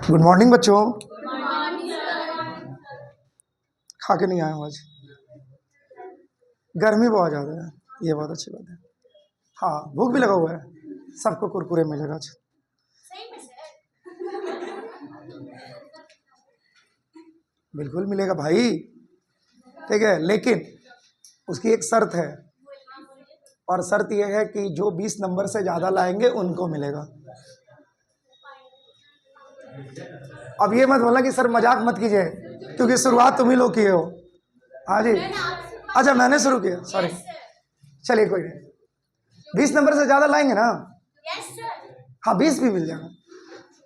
Good morning बच्चों। खा के नहीं आए हो आज? गर्मी बहुत ज़्यादा है, ये बहुत अच्छी बात है। हाँ, भूख भी लगा हुआ है, सबको कुरकुरे मिलेगा आज। बिल्कुल मिलेगा भाई, ठीक है, लेकिन उसकी एक शर्त है, और शर्त यह है कि जो 20 नंबर से ज़्यादा लाएंगे उनको मिलेगा। अब ये मत बोलना कि सर मजाक मत कीजिए, क्योंकि शुरुआत तुम ही लोग किए हो। हाँ जी, अच्छा मैंने शुरू किया, सॉरी। चलिए कोई नहीं, 20 नंबर से ज़्यादा लाएंगे ना? हाँ, 20 भी मिल जाएगा।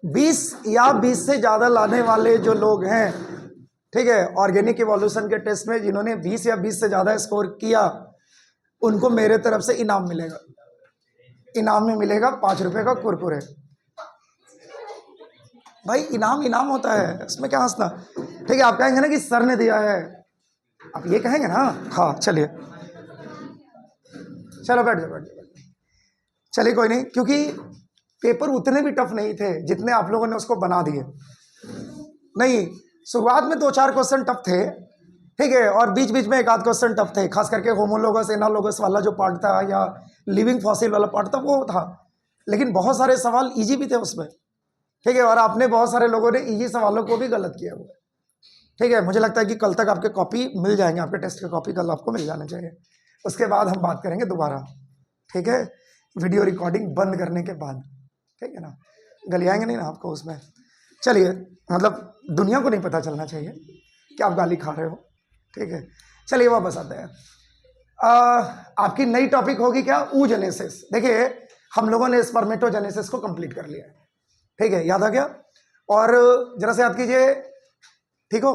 20 या 20 से ज़्यादा लाने वाले जो लोग हैं, ठीक है, ऑर्गेनिक इवोल्यूशन के टेस्ट में जिन्होंने 20 या 20 से ज़्यादा स्कोर किया, उनको मेरे तरफ से इनाम मिलेगा। इनाम में मिलेगा 5 रुपये का कुरकुरे। भाई इनाम इनाम होता है, इसमें क्या हंसना। ठीक है, आप कहेंगे ना कि सर ने दिया है, आप ये कहेंगे ना? हाँ चलिए, चलो बैठ जाओ बैठ जाओ। चलिए कोई नहीं, क्योंकि पेपर उतने भी टफ नहीं थे जितने आप लोगों ने उसको बना दिए। नहीं, शुरुआत में 2-4 क्वेश्चन टफ थे, ठीक है, और बीच बीच में एक आध क्वेश्चन टफ थे, खास करके होमोलोगस एनालोगस वाला जो पार्ट था या लिविंग फॉसिल वाला पार्ट था वो था। लेकिन बहुत सारे सवाल इजी भी थे उसमें, ठीक है, और आपने बहुत सारे लोगों ने इजी सवालों को भी गलत किया हुआ है, ठीक है। मुझे लगता है कि कल तक आपके कॉपी मिल जाएंगे, आपके टेस्ट के कॉपी कल आपको मिल जाना चाहिए। उसके बाद हम बात करेंगे दोबारा, ठीक है, वीडियो रिकॉर्डिंग बंद करने के बाद, ठीक है ना? गलियाएंगे नहीं ना आपको उसमें। चलिए, मतलब दुनिया को नहीं पता चलना चाहिए कि आप गाली खा रहे हो, ठीक है। चलिए वापस आते हैं। आपकी नई टॉपिक होगी क्या? oogenesis। देखिए, हम लोगों ने स्पर्मेटोजेनेसिस को कंप्लीट कर लिया है, ठीक है, याद आ गया? और जरा से याद कीजिए, ठीक हो?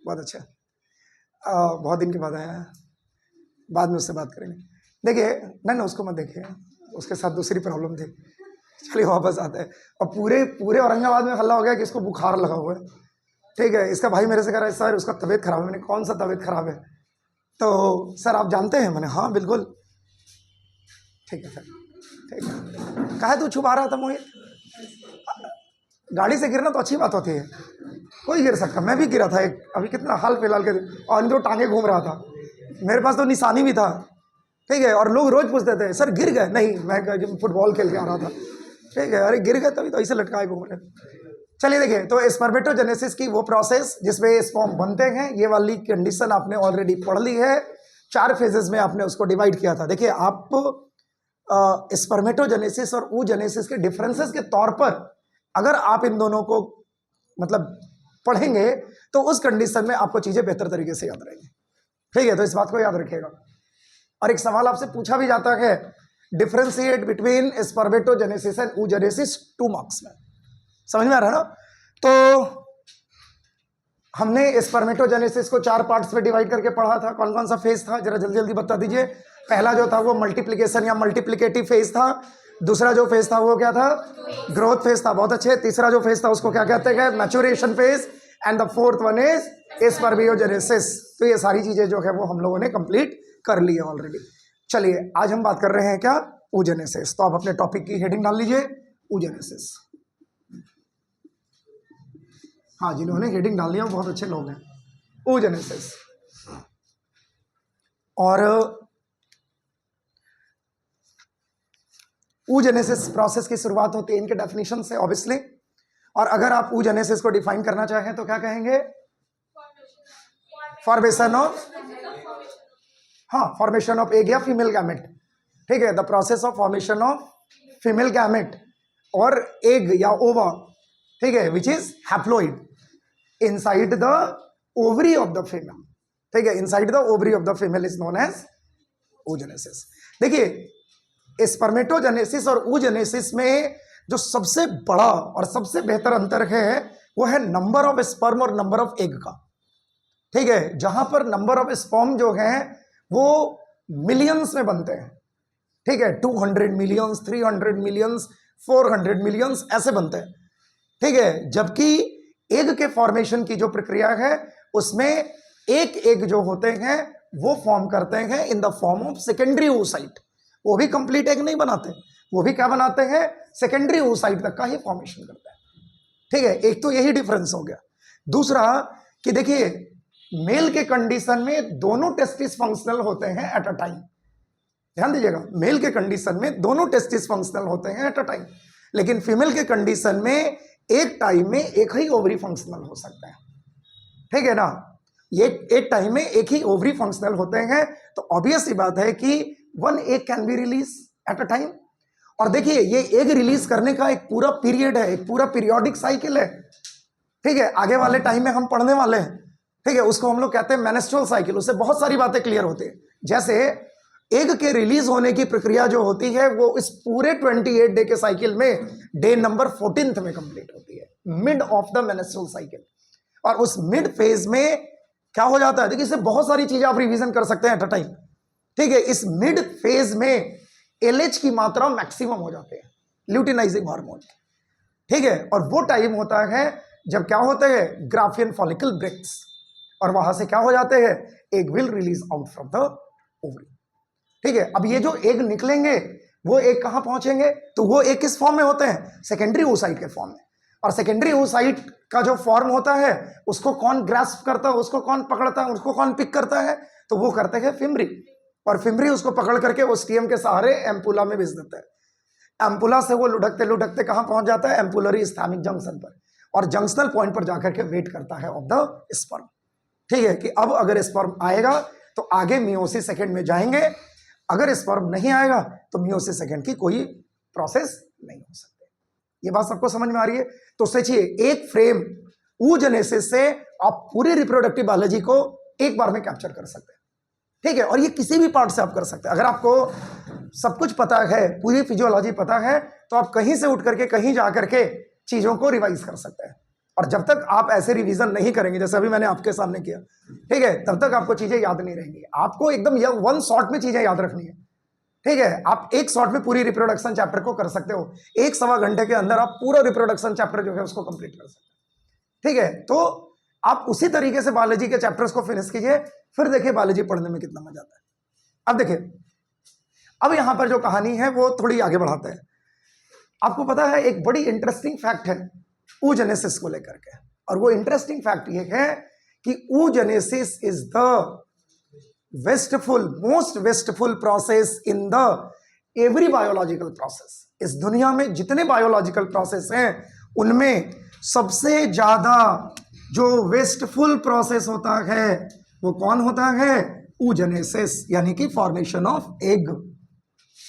बहुत अच्छा। बहुत दिन के बाद आया है, बाद में उससे बात करेंगे। देखिए, नहीं उसको मत देखिए, उसके साथ दूसरी प्रॉब्लम थी। चलिए वापस आते हैं। और पूरे पूरे औरंगाबाद में हल्ला हो गया कि इसको बुखार लगा हुआ है, ठीक है। इसका भाई मेरे से कह रहा है सर उसका तबीयत खराब है। मैंने कौन सा तबीयत खराब है? तो सर आप जानते हैं? मैंने हाँ बिल्कुल। ठीक है सर, ठीक है। कहा तू छुपा रहा था मोहित? गाड़ी से गिरना तो अच्छी बात होती है, कोई गिर सकता। मैं भी गिरा था एक, अभी कितना हाल फिलहाल के, और जो टांगे घूम रहा था, मेरे पास तो निशानी भी था, ठीक है। और लोग रोज पूछते थे सर गिर गए? नहीं, मैं फुटबॉल खेल के आ रहा था, ठीक है। अरे गिर गए तभी तो ऐसे लटकाए घूम रहे। चलिए देखिए, तो स्पर्मेटोजेनेसिस की वो प्रोसेस जिसमें स्पर्म बनते हैं, ये वाली कंडीशन आपने ऑलरेडी पढ़ ली है। 4 फेजेस में आपने उसको डिवाइड किया था। देखिए, आप स्पर्मेटोजेनेसिस और oogenesis के डिफरेंसेस के तौर पर अगर आप इन दोनों को मतलब पढ़ेंगे तो उस कंडीशन में आपको चीजें बेहतर तरीके से याद रहेंगी, ठीक है। तो इस बात को याद रखिएगा। और एक सवाल आपसे पूछा भी जाता है, differentiate between spermatogenesis and oogenesis 2 marks में। समझ में आ रहा है ना? तो हमने स्पर्मेटोजेनेसिस को 4 पार्ट्स में डिवाइड करके पढ़ा था। कौन कौन सा फेज था जरा जल्दी जल्दी बता दीजिए। पहला जो था वो मल्टीप्लिकेशन या मल्टीप्लिकेटिव फेज था। दूसरा जो फेज था वो क्या था? ग्रोथ फेज था। बहुत अच्छे। तीसरा जो फेज था उसको क्या कहते हैं? Maturation phase. And the fourth one is spermiogenesis. तो ये सारी चीजें जो है वो हम लोगों ने कंप्लीट कर ली है ऑलरेडी। चलिए, आज हम बात कर रहे हैं क्या? oogenesis। तो आप अपने टॉपिक की हेडिंग डाल लीजिए, oogenesis। हाँ, जिन्होंने हेडिंग डाल दिया वो बहुत अच्छे लोग हैं। oogenesis। और oogenesis प्रोसेस की शुरुआत होती है इनके डेफिनेशन से ऑब्वियसली। और अगर आप oogenesis को डिफाइन करना चाहें तो क्या कहेंगे? फॉर्मेशन ऑफ, हाँ, फॉर्मेशन ऑफ एग या फीमेल गैमेट, ठीक है। The process of formation of female gamete और एग या ओवा, ठीक है, which is haploid inside the ovary of the female, ठीक है। inside the ovary of the female is known as oogenesis। देखिए, स्पर्मेटोजेनेसिस और oogenesis में जो सबसे बड़ा और सबसे बेहतर अंतर है वो है नंबर ऑफ स्पर्म और नंबर ऑफ एग का, ठीक है। जहां पर नंबर ऑफ स्पर्म जो है वो मिलियंस में बनते हैं, ठीक है। 200 मिलियंस, 300 मिलियंस, 400 मिलियंस ऐसे बनते हैं, ठीक है। जबकि एग के फॉर्मेशन की जो प्रक्रिया है उसमें एक एग जो होते हैं वो फॉर्म करते हैं in the form of secondary oocyte। वो भी कंप्लीट एग नहीं बनाते, वो भी क्या बनाते हैं? सेकेंडरी oocyte तक का ही फॉर्मेशन करते हैं, ठीक है, एक तो यही डिफरेंस हो गया। दूसरा कि देखिए मेल के कंडीशन में दोनों टेस्टिस फंक्शनल होते हैं एट अ टाइम, ध्यान दीजिएगा, मेल के कंडीशन में दोनों टेस्टिस फंक्शनल होते हैं एट अ टाइम, लेकिन फीमेल के कंडीशन में एक टाइम में एक ही ओवरी फंक्शनल हो सकता है, ठीक है ना, ये एक टाइम में एक ही ओवरी फंक्शनल होते हैं, तो ऑब्वियस सी बात है कि one egg can be release at a time. और देखिए ये एग रिलीज करने का एक पूरा पीरियड है, एक पूरा पीरियोडिक साइकिल है, ठीक है, आगे वाले टाइम में हम पढ़ने वाले हैं, ठीक है, उसको हम लोग कहते हैं मेनेस्ट्रुअल साइकिल, उससे बहुत सारी बातें क्लियर होती है। जैसे एग के रिलीज होने की प्रक्रिया जो होती है वो इस पूरे 28 डे के साइकिल में डे नंबर 14th में कंप्लीट होती है, मिड ऑफ द मेनेस्ट्रुअल साइकिल। और उस मिड फेज में क्या हो जाता है, देखिए इससे बहुत सारी चीजें आप रिवीजन कर सकते हैं एट अ टाइम, ठीक है। इस मिड फेज में एलएच की मात्रा मैक्सिमम हो जाते हैं, ल्यूटिनाइजिंग हार्मोन, ठीक है, और वो टाइम होता है जब क्या होते हैं, ग्राफियन फॉलिकल ब्रेक्स, और वहां से क्या हो जाते हैं, egg will release out from the ovary, ठीक है। अब ये जो एग निकलेंगे वो एग कहां पहुंचेंगे, तो वो एग किस फॉर्म में होते हैं, सेकेंडरी oocyte के फॉर्म में। और सेकेंडरी oocyte का जो फॉर्म होता है उसको कौन ग्रास्प करता है, उसको कौन पकड़ता है, उसको कौन पिक करता है, तो वो करते हैं फिमरी, और फिमरी उसको पकड़ करके वो स्टीएम के सहारे एम्पुला में भेज देता है। एम्पुला से वो लुढ़कते लुढ़कते कहां पहुंच जाता है, एम्पुलरी इस्थैमिक जंक्शन पर, और जंक्शनल पॉइंट पर जाकर के वेट करता है ऑफ द स्पर्म, ठीक है, कि अब अगर स्पर्म आएगा तो आगे मियोसिस सेकंड में जाएंगे, अगर स्पर्म नहीं आएगा तो मियोसिस सेकंड की कोई प्रोसेस नहीं हो सकती। ये बात सबको समझ में आ रही है। तो सोचिए एक फ्रेम oogenesis से आप पूरी रिप्रोडक्टिव बायोलॉजी को एक बार में कैप्चर कर सकते हैं, ठीक है, और ये किसी भी पार्ट से आप कर सकते हैं। अगर आपको सब कुछ पता है, पूरी फिजियोलॉजी पता है, तो आप कहीं से उठ करके कहीं जा करके चीजों को रिवाइज कर सकते हैं। और जब तक आप ऐसे रिवीजन नहीं करेंगे जैसे अभी मैंने आपके सामने किया, ठीक है, तब तक आपको चीजें याद नहीं रहेंगी। आपको एकदम वन शॉट में चीजें याद रखनी है, ठीक है। आप एक शॉट में पूरी रिप्रोडक्शन चैप्टर को कर सकते हो, 1-1.25 घंटे के अंदर आप पूरा रिप्रोडक्शन चैप्टर जो है उसको कंप्लीट कर सकते हैं, ठीक है। तो आप उसी तरीके से बायोलॉजी के चैप्टर्स को फिनिश कीजिए, फिर देखिए बायोलॉजी पढ़ने में कितना मजा आता है। अब देखिए, अब यहां पर जो कहानी है वो थोड़ी आगे बढ़ाते हैं। आपको पता है एक बड़ी इंटरेस्टिंग फैक्ट है oogenesis को लेकर के, और वो इंटरेस्टिंग फैक्ट ये है कि oogenesis is the most wasteful process in the every biological process. इस दुनिया में जितने बायोलॉजिकल प्रोसेस हैं उनमें सबसे ज्यादा जो वेस्टफुल प्रोसेस होता है वो कौन होता है, oogenesis, यानी कि फॉर्मेशन ऑफ एग,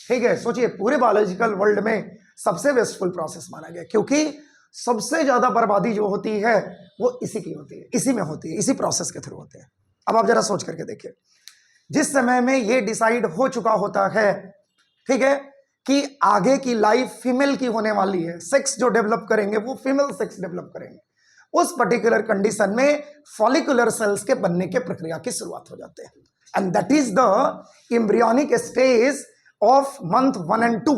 ठीक है। सोचिए पूरे बायोलॉजिकल वर्ल्ड में सबसे वेस्टफुल प्रोसेस माना गया, क्योंकि सबसे ज्यादा बर्बादी जो होती है वो इसी की होती है, इसी में होती है, इसी प्रोसेस के थ्रू होते हैं। अब आप जरा सोच करके देखिए, जिस समय में ये डिसाइड हो चुका होता है, ठीक है, कि आगे की लाइफ फीमेल की होने वाली है, सेक्स जो डेवलप करेंगे वो फीमेल सेक्स डेवलप करेंगे, उस पर्टिकुलर कंडीशन में फॉलिकुलर सेल्स के बनने के प्रक्रिया की शुरुआत हो जाते हैं, and that is the embryonic stage of month 1 and 2,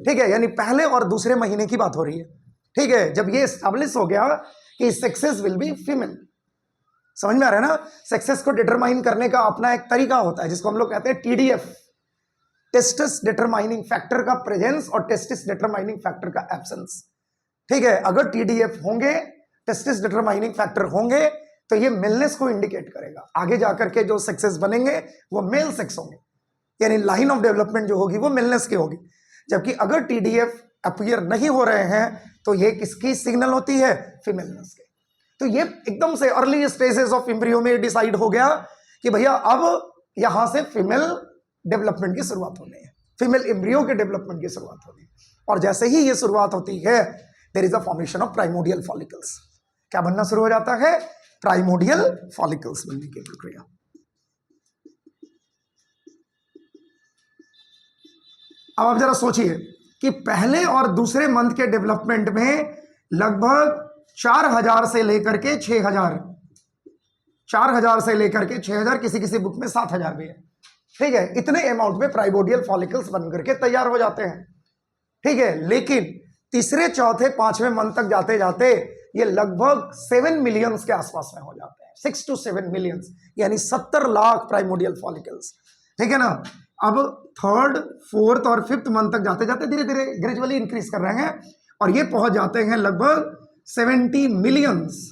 ठीक है, यानी पहले और दूसरे महीने की बात हो रही है, ठीक है। जब ये एस्टैब्लिश हो गया कि सेक्सेस विल बी फीमेल, समझ में आ रहा है ना, सेक्सेस को डिटरमाइन करने का अपना एक तरीका होता है जिसको हम लोग कहते हैं टीडीएफ, टेस्टिस डिटरमाइनिंग फैक्टर का प्रेजेंस और टेस्टिस डिटरमाइनिंग फैक्टर का एब्सेंस, ठीक है। अगर टीडीएफ होंगे, टेस्टिस डिटरमाइनिंग फैक्टर होंगे, तो ये मेलनेस को इंडिकेट करेगा, आगे जाकर के जो सेक्सेस बनेंगे वो मेल सेक्स होंगे, यानी लाइन ऑफ डेवलपमेंट जो होगी वो मेलनेस की होगी। जबकि अगर टीडीएफ अपीयर नहीं हो रहे हैं तो ये किसकी सिग्नल होती है, फीमेलनेस के। तो ये एकदम से अर्ली स्टेजेस ऑफ एम्ब्रियो में डिसाइड हो गया कि भैया अब यहां से फीमेल डेवलपमेंट की शुरुआत होनी है, फीमेल एम्ब्रियो के डेवलपमेंट की शुरुआत होनी है। और जैसे ही ये शुरुआत होती है, there is a formation of primordial follicles. क्या बनना शुरू हो जाता है, प्राइमोडियल फॉलिकल्स बनने की प्रक्रिया। अब आप जरा सोचिए कि पहले और दूसरे मंथ के डेवलपमेंट में लगभग 4000 से लेकर के 6000, 4000 से लेकर के 6000, किसी किसी बुक में 7000 भी है, ठीक है। इतने अमाउंट में प्राइमोडियल फॉलिकल्स बन करके तैयार हो जाते हैं, ठीक है। लेकिन तीसरे, चौथे, 5वें मंथ तक जाते जाते ये लगभग 7 मिलियंस के आसपास में हो जाते हैं, 6 to 7 मिलियंस, यानी 70 लाख प्राइमोडियल फॉलिकल्स, ठीक है ना। अब 3rd, 4th और 5th मंथ तक जाते जाते धीरे धीरे ग्रेजुअली इंक्रीज कर रहे हैं और ये पहुंच जाते हैं लगभग 70 millions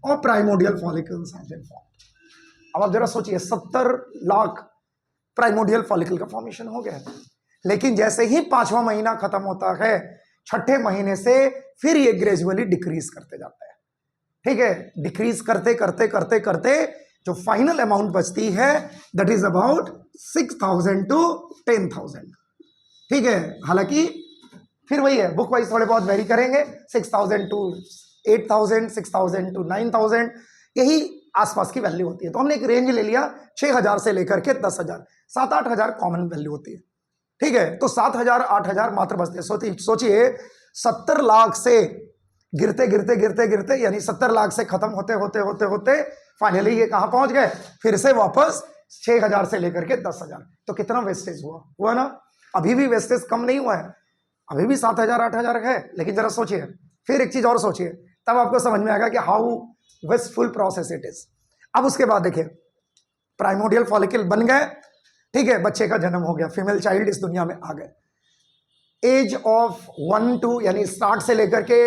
of primordial follicles have been formed. अब आप जरा सोचिए 70 लाख प्राइमोडियल फॉलिकल का फॉर्मेशन हो गया है। लेकिन जैसे ही 5वां महीना खत्म होता है, 6ठे महीने से फिर ये ग्रेजुअली डिक्रीज करते जाता है। ठीक है, डिक्रीज करते करते करते करते जो फाइनल अमाउंट बचती है दैट इज अबाउट 6,000 to 10,000। ठीक है, हालांकि फिर वही है, बुक वाइज थोड़े बहुत वेरी करेंगे, 6,000 to 8,000, 6,000 to 9,000, यही आसपास की वैल्यू होती है। तो हमने एक रेंज ले लिया 6,000 से लेकर के 10,000, 7-8 कॉमन वैल्यू होती है। ठीक है, तो 7,000 8,000 मात्र बचते हैं। सोचिए 70 लाख से गिरते गिरते गिरते गिरते यानी 70 लाख से खत्म होते होते होते होते फाइनली ये कहां पहुंच गए, फिर से वापस 6,000 से लेकर के 10,000। तो कितना वेस्टेज हुआ ना। अभी भी वेस्टेज कम नहीं हुआ है, अभी भी 7,000 8,000 है। लेकिन जरा सोचिए, फिर एक चीज और सोचिए, तब आपको समझ में आएगा कि how wasteful process it is. अब उसके बाद देखिए, प्राइमोडियल फॉलिकल बन गए, ठीक है, बच्चे का जन्म हो गया, फीमेल चाइल्ड इस दुनिया में आ गए। एज ऑफ 1 to यानी स्टार्ट से लेकर के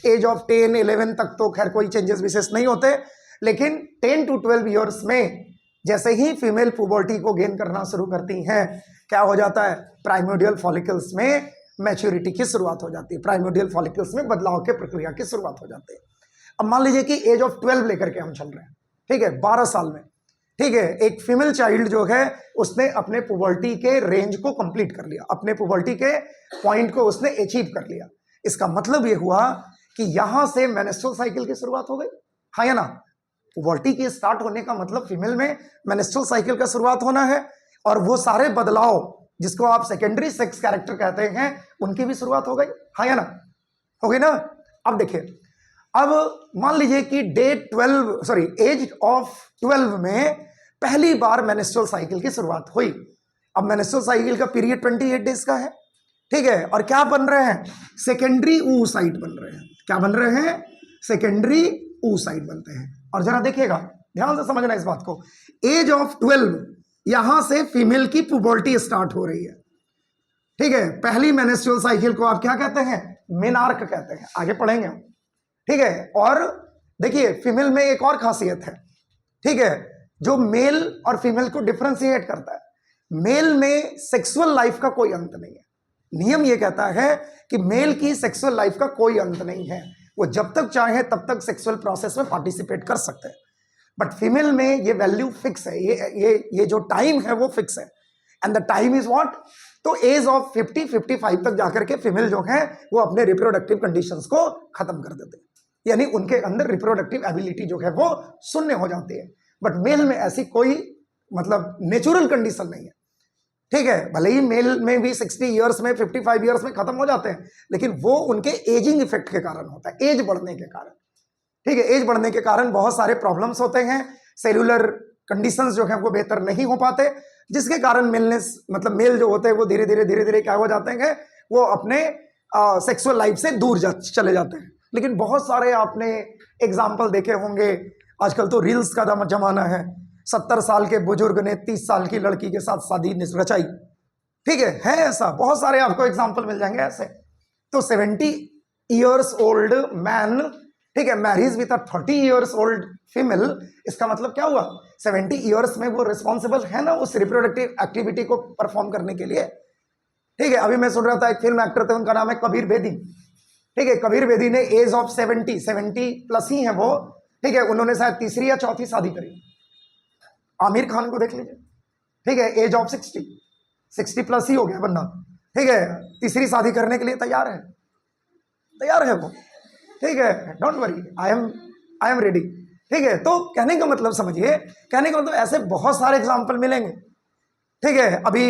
एज ऑफ 10 11 तक तो खैर कोई चेंजेस विशेष नहीं होते, लेकिन 10 to 12 ईयर्स में जैसे ही फीमेल पुबर्टी को गेन करना शुरू करती हैं, क्या हो जाता है, प्राइमोडियल फॉलिकल्स में मैच्योरिटी की शुरुआत हो जाती है, प्राइमोडियल फॉलिकल्स में बदलाव के प्रक्रिया की शुरुआत हो जाती है। अब मान लीजिए कि एज ऑफ 12 लेकर के हम चल रहे हैं, ठीक है, 12 साल में, ठीक है, एक फीमेल चाइल्ड जो है उसने अपने पुबर्टी के रेंज को कंप्लीट कर लिया, अपने पुबर्टी के पॉइंट को उसने अचीव कर लिया। इसका मतलब ये हुआ कि यहां से मेंस्ट्रुअल साइकिल की शुरुआत हो गई, हाँ या ना। पुबर्टी के स्टार्ट होने का मतलब फीमेल में मेंस्ट्रुअल साइकिल का शुरुआत होना है, और वो सारे बदलाव जिसको आप सेकेंडरी सेक्स कैरेक्टर कहते हैं उनकी भी शुरुआत हो गई, हाँ या ना, हो गई ना। अब देखिए, अब मान लीजिए कि एज ऑफ 12 में पहली बार मेंस्ट्रुअल साइकिल की शुरुआत हुई। अब मेंस्ट्रुअल साइकिल का पीरियड 28 डेज का है, ठीक है, और क्या बन रहे हैं, सेकेंडरी oocyte बन रहे हैं। क्या बन रहे हैं, सेकेंडरी oocyte बनते हैं। और जरा देखिएगा, ध्यान से समझना इस बात को, एज ऑफ 12 यहां से फीमेल की पुबर्टी स्टार्ट हो रही है, ठीक है। पहली मेंस्ट्रुअल साइकिल को आप क्या कहते हैं, मेनार्क कहते हैं, आगे पढ़ेंगे हम, ठीक है। और देखिए, फीमेल में एक और खासियत है, ठीक है, जो मेल और फीमेल को डिफरेंशिएट करता है। मेल में सेक्सुअल लाइफ का कोई अंत नहीं है। नियम ये कहता है कि मेल की सेक्सुअल लाइफ का कोई अंत नहीं है, वो जब तक चाहे तब तक सेक्सुअल प्रोसेस में पार्टिसिपेट कर सकते हैं। बट फीमेल में ये वैल्यू फिक्स है, ये जो टाइम है वो फिक्स है, and the time is what, तो एज ऑफ 50-55 तक जाकर के फीमेल जो है वो अपने रिप्रोडक्टिव कंडीशंस को खत्म कर देते हैं, यानी उनके अंदर रिप्रोडक्टिव एबिलिटी जो है वो शून्य हो जाती है। बट मेल में ऐसी कोई मतलब नेचुरल कंडीशन नहीं है, ठीक है। भले ही मेल में भी 60 ईयर्स में 55 ईयर्स में खत्म हो जाते हैं, लेकिन वो उनके एजिंग इफेक्ट के कारण होता है, एज बढ़ने के कारण, ठीक है। एज बढ़ने के कारण बहुत सारे प्रॉब्लम्स होते हैं, सेलुलर कंडीशंस जो है वो बेहतर नहीं हो पाते, जिसके कारण मेल जो होते हैं वो धीरे धीरे क्या हो जाते हैं, वो अपने सेक्सुअल लाइफ से दूर चले जाते हैं। लेकिन बहुत सारे आपने एग्जाम्पल देखे होंगे, आजकल तो रील्स का जमाना है, 70 साल के बुजुर्ग ने 30 साल की लड़की के साथ शादी रचाई, ठीक है ऐसा बहुत सारे आपको एग्जाम्पल मिल जाएंगे ऐसे। तो 70 ईयर्स ओल्ड मैन, ठीक है, marriage with a 30 years old female, इसका मतलब क्या हुआ, 70 ईयर्स में वो रिस्पॉन्सिबल है ना उस रिप्रोडक्टिव एक्टिविटी को परफॉर्म करने के लिए, ठीक है। अभी मैं सुन रहा था, एक फिल्म एक्टर थे, उनका नाम है कबीर बेदी, ठीक है। कबीर बेदी ने एज ऑफ 70 प्लस ही है वो, ठीक है, उन्होंने शायद तीसरी या चौथी शादी करी। आमिर खान को देख लीजिए, ठीक है, एज ऑफ 60 प्लस ही हो गया बंदा, ठीक है, तीसरी शादी करने के लिए तैयार है वो, ठीक है। Don't worry, I am ready, ठीक है। तो कहने का मतलब समझिए, कहने का मतलब ऐसे बहुत सारे एग्जाम्पल मिलेंगे, ठीक है। अभी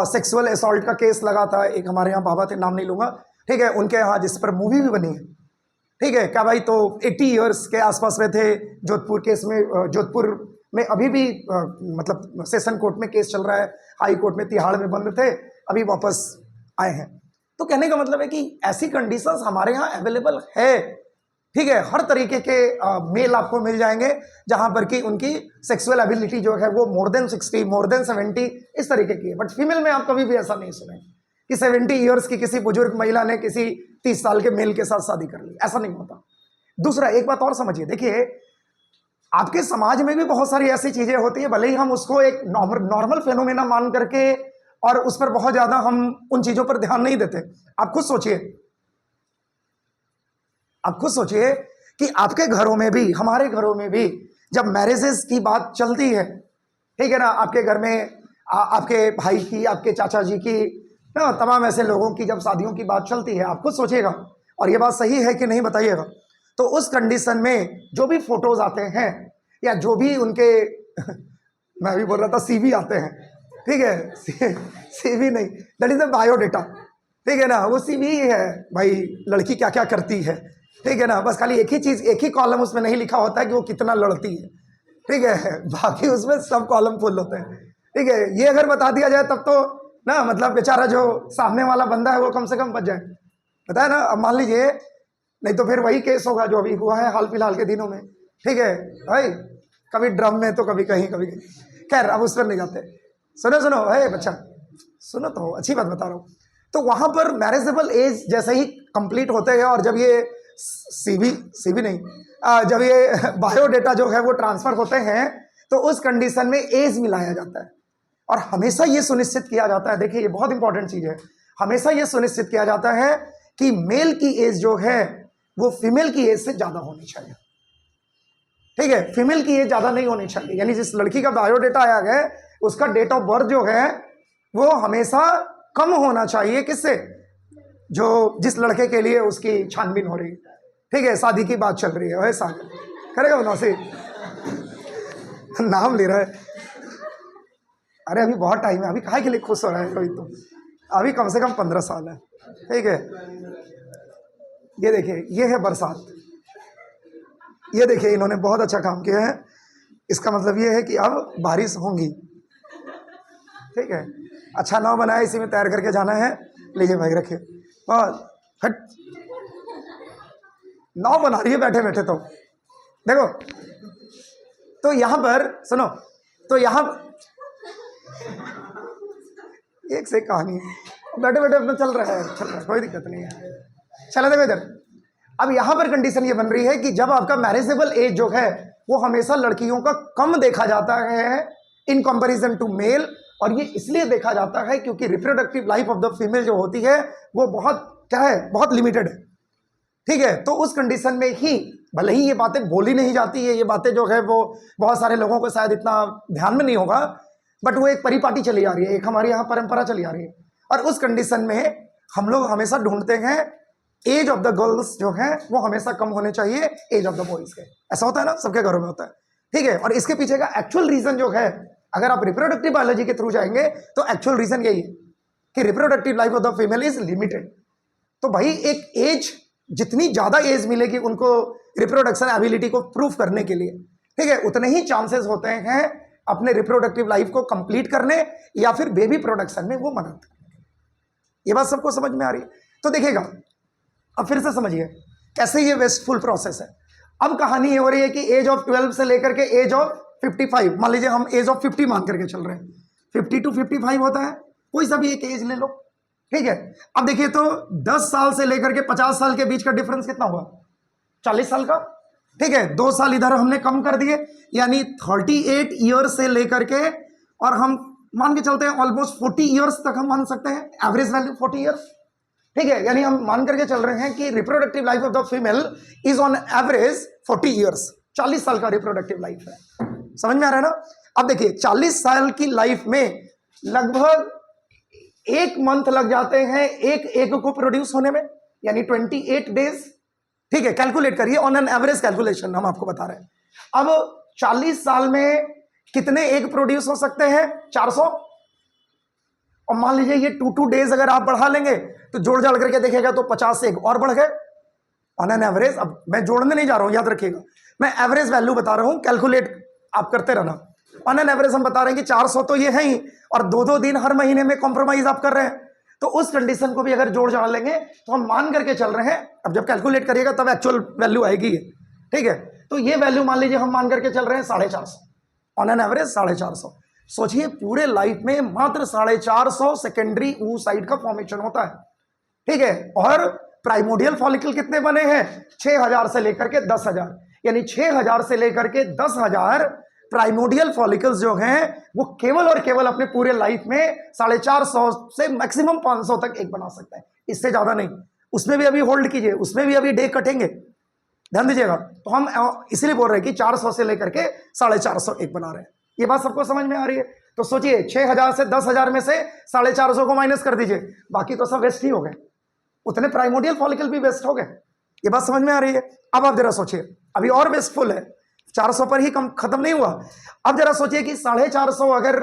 सेक्सुअल असॉल्ट का केस लगा था, एक हमारे यहाँ बाबा थे, नाम नहीं लूंगा, ठीक है, उनके यहाँ, जिस पर मूवी भी बनी है, ठीक है। क्या भाई, तो 80 ईयर्स के आसपास में थे। जोधपुर केस में, जोधपुर में अभी भी मतलब सेशन कोर्ट में केस चल रहा है, हाई कोर्ट में तिहाड़ में बंद थे, अभी वापस आए हैं। तो कहने का मतलब है कि ऐसी कंडीशंस हमारे यहाँ अवेलेबल है, ठीक है। हर तरीके के मेल आपको मिल जाएंगे जहां पर कि उनकी सेक्सुअल एबिलिटी जो है वो मोर देन 60 मोर देन 70 इस तरीके की है। बट फीमेल में आप कभी भी ऐसा नहीं सुने कि 70 ईयर्स की किसी बुजुर्ग महिला ने किसी 30 साल के मेल के साथ शादी कर ली, ऐसा नहीं होता। दूसरा, एक बात और समझिए, देखिए आपके समाज में भी बहुत सारी ऐसी चीजें होती है, भले ही हम उसको एक नॉर्मल फेनोमेना मान करके और उस पर बहुत ज्यादा हम उन चीजों पर ध्यान नहीं देते। आप खुद सोचिए, आप खुद सोचिए कि आपके घरों में भी, हमारे घरों में भी जब मैरिजेस की बात चलती है, ठीक है ना, आपके घर में आपके भाई की, आपके चाचा जी की, ना तमाम ऐसे लोगों की जब शादियों की बात चलती है, आप खुद सोचिएगा, और ये बात सही है कि नहीं बताइएगा, तो उस कंडीशन में जो भी फोटोज आते हैं या जो भी उनके मैं भी बोल रहा था सीवी आते हैं, ठीक है, सीवी नहीं, दैट इज द बायोडेटा, ठीक है ना, वो सीवी है भाई, लड़की क्या क्या करती है, ठीक है ना, बस खाली एक ही चीज, एक ही कॉलम उसमें नहीं लिखा होता है कि वो कितना लड़ती है, ठीक है, बाकी उसमें सब कॉलम फुल होते हैं, ठीक है। ये अगर बता दिया जाए तब तो ना, मतलब बेचारा जो सामने वाला बंदा है वो कम से कम बच जाए, पता है ना। अब मान लीजिए, नहीं तो फिर वही केस होगा जो अभी हुआ है हाल फिलहाल के दिनों में, ठीक है भाई, कभी ड्रम में तो कभी कहीं कभी कहीं, खैर अब उस पर नहीं जाते। सुनो सुनो, है बच्चा, सुनो तो, अच्छी बात बता रहा हूँ। तो वहां पर मैरिजेबल एज जैसे ही कंप्लीट होते हैं और जब ये सीवी नहीं, जब ये बायोडेटा जो है वो ट्रांसफर होते हैं, तो उस कंडीशन में एज मिलाया जाता है, और हमेशा ये सुनिश्चित किया जाता है, देखिए ये बहुत इंपॉर्टेंट चीज है, हमेशा ये सुनिश्चित किया जाता है कि मेल की एज जो है वो फीमेल की एज से ज्यादा होनी चाहिए, ठीक है, फीमेल की एज ज्यादा नहीं होनी चाहिए। यानी जिस लड़की का बायोडेटा आया है उसका डेट ऑफ बर्थ जो है वो हमेशा कम होना चाहिए, किससे, जो जिस लड़के के लिए उसकी छानबीन हो रही है, ठीक है, शादी की बात चल रही है, वैसा करेगा मुनासिब, नाम ले रहा है, अरे अभी बहुत टाइम है, अभी काहे के लिए खुश हो रहा है कोई, तो अभी कम से कम 15 साल है, ठीक है। ये देखिए, ये है बरसात, ये देखिए इन्होंने बहुत अच्छा काम किया है, इसका मतलब ये है कि अब बारिश होंगी, ठीक है। अच्छा नाव बनाया, इसी में तैयार करके जाना है, लीजिए भाई रखिए, और हट, नाव बना रही है बैठे बैठे, तो देखो, तो यहां पर सुनो, तो यहां एक से कहानी है, बैठे बैठे अपना चल रहा है, कोई दिक्कत नहीं है, चला देखो इधर। अब यहां पर कंडीशन ये बन रही है कि जब आपका मैरिजेबल एज जो है वो हमेशा लड़कियों का कम देखा जाता है इन कंपैरिजन टू मेल, और ये इसलिए देखा जाता है क्योंकि reproductive life of the female जो होती है वो बहुत क्या है, बहुत लिमिटेड है, ठीक है। तो उस कंडीशन में ही भले ही ये बातें बोली नहीं जाती है, ये बातें जो है वो बहुत सारे लोगों को शायद इतना ध्यान में नहीं होगा, बट वो एक परिपाटी चली आ रही है, एक हमारी यहाँ परंपरा चली आ रही है, और उस कंडीशन में हम लोग हमेशा ढूंढते हैं एज ऑफ द गर्ल्स जो है वो हमेशा कम होने चाहिए एज ऑफ द बॉयज के, ऐसा होता है ना, सबके घरों में होता है, ठीक है। और इसके पीछे का एक्चुअल रीजन जो है, अगर आप रिप्रोडक्टिव बायोलॉजी के थ्रू जाएंगे तो एक्चुअल रीजन यही है कि reproductive life of the female is limited. तो भाई एक एज, जितनी ज्यादा एज मिलेगी उनको रिप्रोडक्शन एबिलिटी को प्रूफ करने के लिए, ठीक है, उतने ही चांसेस होते हैं अपने रिप्रोडक्टिव लाइफ को कंप्लीट करने या फिर बेबी प्रोडक्शन में वो मदद करने। ये बात सबको समझ में आ रही है? तो देखिएगा, अब फिर से समझिए कैसे ये वेस्टफुल प्रोसेस है। अब कहानी ये हो रही है कि एज ऑफ 12 से लेकर के एज ऑफ 55, मान लीजिए हम एज ऑफ 50 मान करके चल रहे हैं, 50 to 55 होता है, कोई सा भी एक एज ले लो, ठीक है। अब देखिए तो 10 साल से लेकर के 50 साल के बीच का डिफरेंस कितना हुआ, 40 साल का, ठीक है। 2 साल इधर हमने कम कर दिए, यानी 38 ईयर से लेकर के, और हम मान के चलते हैं ऑलमोस्ट 40 ईयर्स तक हम मान सकते हैं, एवरेज वैल्यू 40 ईयर्स, ठीक है। यानी हम मान करके चल रहे हैं कि reproductive life of the female is on average 40 years, 40 साल का रिप्रोडक्टिव लाइफ है, समझ में आ रहा है ना। अब देखिए 40 साल की लाइफ में लगभग 1 मंथ लग जाते हैं एक एग को प्रोड्यूस होने में, यानी 28 डेज, ठीक है। कैलकुलेट करिए, ऑन एन एवरेज कैलकुलेशन हम आपको बता रहे हैं। अब 40 साल में कितने एग प्रोड्यूस हो सकते हैं, 400, और मान लीजिए ये 2 डेज अगर आप बढ़ा लेंगे तो जोड़ जाड़ करके देखेगा तो 50 एग और बढ़ गए ऑन एन एवरेज। अब मैं जोड़ने नहीं जा रहा हूं, याद रखिएगा, मैं एवरेज वैल्यू बता रहा हूं, कैलकुलेट आप करते रहना। ऑन एन एवरेज हम बता रहे हैं कि 400 तो ये है ही, और 2-2 दिन हर महीने में कॉम्प्रोमाइज आप कर रहे हैं, तो उस कंडीशन को भी अगर जोड़ जाड़ लेंगे तो हम मान करके चल रहे हैं, अब जब कैलकुलेट करिएगा तब एक्चुअल वैल्यू आएगी, ठीक है। तो ये वैल्यू मान लीजिए हम मान करके चल रहे हैं 450, ऑन एन एवरेज 450। सोचिए पूरे लाइफ में मात्र 450 सेकेंडरी oocyte का फॉर्मेशन होता है, ठीक है। और प्राइमोडियल फॉलिकल कितने बने हैं? 6000 से लेकर के 10,000, यानी 6000 से लेकर के 10,000 प्राइमोडियल फॉलिकल्स जो हैं वो केवल और केवल अपने पूरे लाइफ में 450 से मैक्सिमम 500 तक एक बना सकते हैं, इससे ज्यादा नहीं। उसमें भी अभी होल्ड कीजिए, उसमें भी अभी डे कटेंगे, ध्यान दीजिएगा। तो हम इसलिए बोल रहे हैं कि 400 से लेकर के 450 एक बना रहे हैं। ये बात सबको समझ में आ रही है? तो सोचिए 6000 से 10,000 में से 450 को माइनस कर दीजिए, बाकी तो सब वेस्ट ही हो गए, उतने प्राइमोडियल फॉलिकल भी वेस्ट हो गए। ये बात समझ में आ रही है? अब आप जरा सोचिए, अभी और वेस्टफुल है, 400 पर ही कम खत्म नहीं हुआ। अब जरा सोचिए कि 450 अगर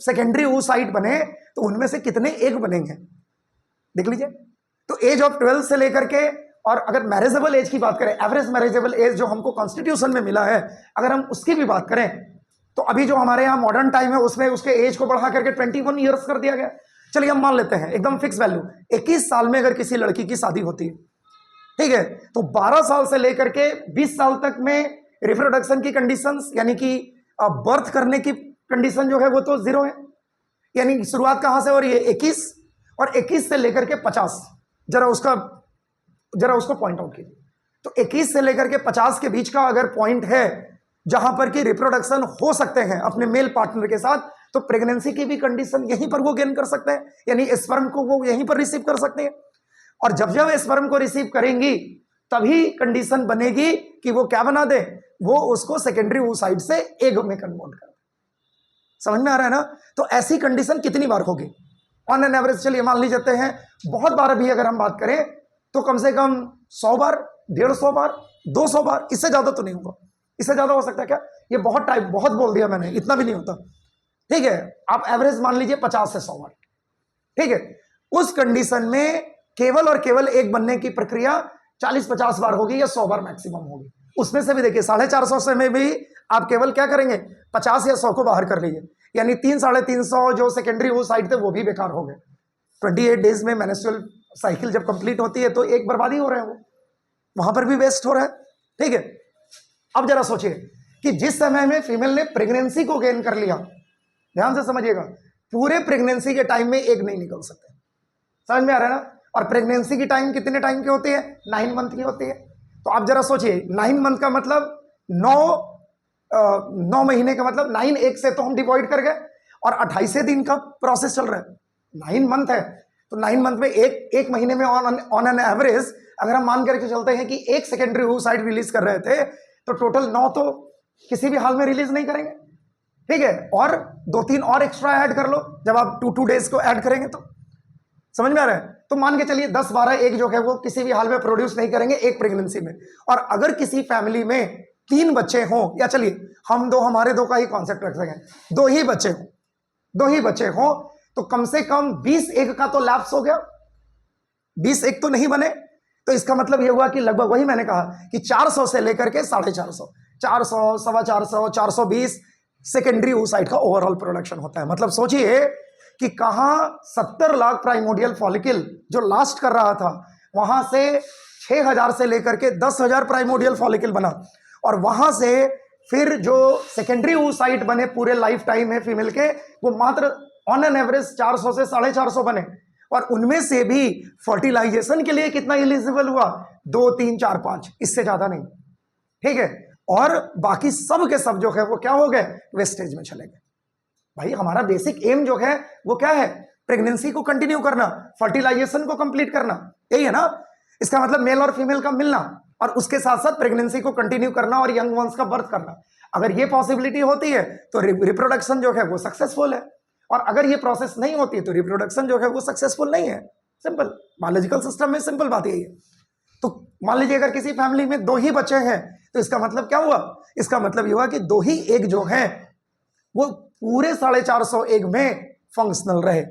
सेकेंडरी oocyte बने तो उनमें से कितने एग बनेंगे, देख लीजिए। तो एज ऑफ 12 से लेकर के, और अगर मैरिजेबल एज की बात करें, एवरेज मैरिजेबल एज जो हमको कॉन्स्टिट्यूशन में मिला है, अगर हम उसकी भी बात करें तो अभी जो हमारे यहाँ मॉडर्न टाइम है उसमें उसके एज को बढ़ा करके 21 ईयर्स कर दिया गया। चलिए हम मान लेते हैं एकदम फिक्स वैल्यू, 21 साल में अगर किसी लड़की की शादी होती है, ठीक है, तो 12 साल से लेकर के 20 साल तक में रिप्रोडक्शन की कंडीशंस, यानी कि बर्थ करने की कंडीशन जो है वो तो जीरो है। यानी शुरुआत कहां से हो रही है? 21, और 21 से लेकर के 50, जरा उसको पॉइंट आउट कीजिए। तो 21 से लेकर के 50 के बीच का अगर पॉइंट है जहां पर कि रिप्रोडक्शन हो सकते हैं अपने मेल पार्टनर के साथ, तो प्रेगनेंसी की भी कंडीशन यहीं पर वो गेन कर सकते हैं, यानी स्पर्म को वो यहीं पर रिसीव कर सकते हैं। और जब जब स्पर्म को रिसीव करेंगी तभी कंडीशन बनेगी कि वो क्या बना दे, वो उसको सेकेंडरी oocyte से एग में कन्वर्ट कर। समझ में आ रहा है ना? तो ऐसी कंडीशन कितनी बार होगी ऑन एन एवरेज? चलिए मान लीजिए हैं बहुत बार भी अगर हम बात करें तो कम से कम 100 बार, 150 बार, 200 बार, इससे ज्यादा तो नहीं होगा। इससे ज्यादा हो सकता है क्या? ये बहुत बोल दिया मैंने, इतना भी नहीं होता, ठीक है। आप एवरेज मान लीजिए 50 से 100 बार, ठीक है। उस कंडीशन में केवल और केवल एक बनने की प्रक्रिया 40-50 बार होगी या 100 बार मैक्सिमम होगी। उसमें से भी देखिए 450 से में भी आप केवल क्या करेंगे, 50 या 100 को बाहर कर लीजिए, यानी 300-350 जो सेकेंडरी oocyte थे वो भी बेकार हो गए। 28 डेज में मेंस्ट्रुअल साइकिल जब कंप्लीट होती है तो एक बर्बादी हो रहा है, वो वहां पर भी वेस्ट हो रहा है, ठीक है। अब जरा सोचिए कि जिस समय में फीमेल ने प्रेगनेंसी को गेन कर लिया, ध्यान से समझिएगा, पूरे प्रेगनेंसी के टाइम में एग नहीं निकल सकते। समझ में आ रहा है ना? और प्रेगनेंसी की टाइम कितने टाइम की होती है? 9 मंथ की होती है। तो आप जरा सोचिए 9 मंथ का मतलब 9 महीने का मतलब 9 एक से तो हम डिवाइड कर गए, और 28 दिन का प्रोसेस चल रहा है। 9 मंथ है तो 9 मंथ में एक महीने में ऑन एन एवरेज अगर हम मान करके चलते हैं कि एक सेकेंडरी oocyte रिलीज कर रहे थे, तो टोटल 9 तो किसी भी हाल में रिलीज नहीं करेंगे, ठीक है। और 2-3 और एक्स्ट्रा ऐड कर लो जब आप 2 डेज को ऐड करेंगे, तो समझ में आ रहा है? तो मान के चलिए 10-12 एग जो है वो किसी भी हाल में प्रोड्यूस नहीं करेंगे एक प्रेगनेंसी में। और अगर किसी फैमिली में 3 बच्चे हों, या चलिए हम हमारे दो का ही कॉन्सेप्ट रख सकें, 2 ही बच्चे हों, तो कम से कम 20 एग का तो लैप्स हो गया, 20 एग तो नहीं बने। तो इसका मतलब ये हुआ कि लगभग वही मैंने कहा कि 400 से लेकर के 450, 400, 425, 420 सेकेंडरी oocyte का ओवरऑल प्रोडक्शन होता है। मतलब सोचिए कि कहां 70 लाख प्राइमोडियल फॉलिकल जो लास्ट कर रहा था, वहां से 6000 से लेकर के 10,000 प्राइमोडियल फॉलिकल बना, और वहां से फिर जो सेकेंडरी oocyte बने पूरे लाइफ टाइम में फीमेल के, वो मात्र ऑन एन एवरेज 400 से 450 बने। और उनमें से भी फर्टिलाइजेशन के लिए कितना एलिजिबल हुआ? 2, 3, 4, 5, इससे ज्यादा नहीं, ठीक है। और बाकी सब के सब जो है वो क्या हो गए? वेस्टेज में चले गए। भाई हमारा बेसिक एम जो है वो क्या है? प्रेगनेंसी को कंटिन्यू करना, फर्टिलाइजेशन को कंप्लीट करना, यही है ना? इसका मतलब मेल और फीमेल का मिलना, और उसके साथ साथ प्रेगनेंसी को कंटिन्यू करना और यंग वंस का बर्थ करना। अगर ये पॉसिबिलिटी होती है तो रिप्रोडक्शन जो है वो सक्सेसफुल है, और अगर ये प्रोसेस नहीं होती तो रिप्रोडक्शन जो है वो सक्सेसफुल नहीं है। सिंपल बायोलॉजिकल सिस्टम में सिंपल बात यही है। तो मान लीजिए अगर किसी फैमिली में 2 ही बच्चे हैं, तो इसका मतलब क्या हुआ? इसका मतलब ये हुआ कि 2 ही एग जो हैं वो पूरे 450 एग में फंक्शनल रहे,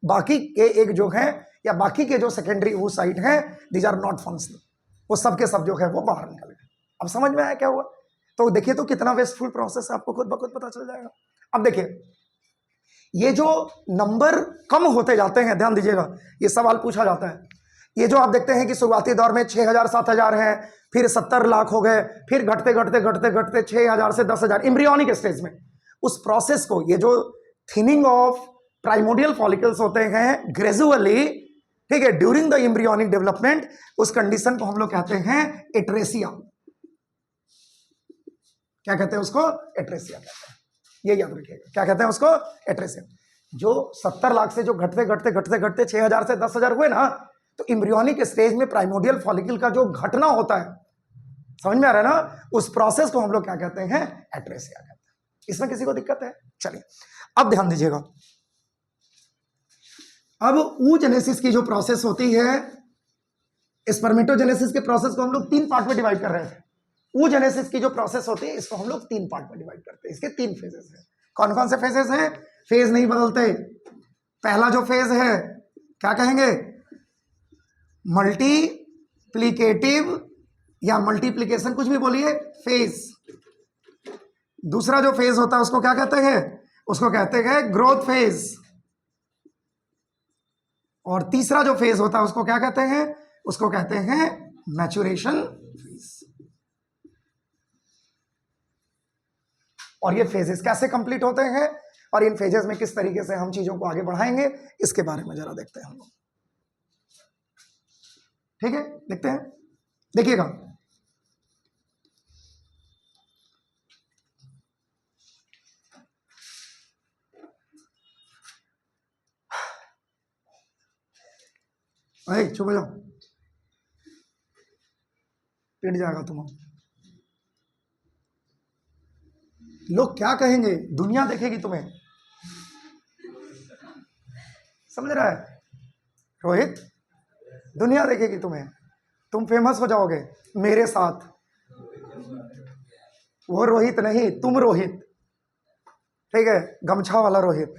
बाकी के एग जो हैं या बाकी के जो सेकेंडरी oocyte हैं, दीज आर नॉट फंक्शनल, वो सब के सब जो है वो बाहर निकल गए। अब समझ में आया क्या हुआ? तो देखिए तो कितना वेस्टफुल प्रोसेस है, आपको खुद ब खुद पता चल जाएगा। अब देखिए ये जो नंबर कम होते जाते हैं, ध्यान दीजिएगा, ये सवाल पूछा जाता है। ये जो आप देखते हैं कि शुरुआती दौर में 6000 7000 हैं, फिर 70 लाख हो गए, फिर घटते घटते घटते घटते 6000 से 10,000 एम्ब्रियोनिक स्टेज में। उस प्रोसेस को, ये जो थिनिंग ऑफ प्राइमोडियल फॉलिकल्स होते हैं, ग्रेजुअली ठीक है, ड्यूरिंग द एम्ब्रियोनिक डेवलपमेंट, उस कंडीशन को हम लोग कहते हैं एट्रेसिया। क्या कहते हैं उसको? एट्रेसिया कहते हैं। ये याद रखिएगा, क्या कहते हैं उसको? एट्रेसिया। जो 70 लाख से जो घटते घटते घटते घटते 6000 से 10,000 हुए ना, तो एम्ब्रियोनिक स्टेज में प्राइमोडियल फॉलिकल का जो घटना होता है, समझ में आ रहा है ना, उस प्रोसेस को हम लोग क्या कहते हैं? एट्रेसिया कहते हैं। इसमें किसी को दिक्कत है? चलिए अब ध्यान दीजिएगा। अब oogenesis की जो प्रोसेस होती है, स्पर्मेटोजेनेसिस के प्रोसेस को हम लोग 3 पार्ट में डिवाइड कर रहे थे। oogenesis की जो प्रोसेस होती है, इसको हम लोग 3 पार्ट में डिवाइड करते हैं। इसके 3 फेजेस हैं। कौन कौन से फेजेस हैं? फेज नहीं बदलते। पहला जो फेज है क्या कहेंगे? मल्टीप्लीकेटिव या मल्टीप्लीकेशन, कुछ भी बोलिए, फेज। दूसरा जो फेज होता है उसको क्या कहते हैं? उसको कहते हैं ग्रोथ फेज। और तीसरा जो फेज होता है उसको क्या कहते हैं? उसको कहते हैं मैच्योरेशन फेज। और ये फेजेस कैसे कंप्लीट होते हैं और इन फेजेस में किस तरीके से हम चीजों को आगे बढ़ाएंगे, इसके बारे में जरा देखते हैं हम लोग। ठीक है, देखते हैं, देखिएगा। अरे चुप हो जाओ, पिट जाएगा तुम। लोग क्या कहेंगे, दुनिया देखेगी तुम्हें, समझ रहा है रोहित? दुनिया देखेगी तुम्हें, तुम फेमस हो जाओगे मेरे साथ। वो रोहित नहीं, तुम रोहित, ठीक है, गमछा वाला रोहित।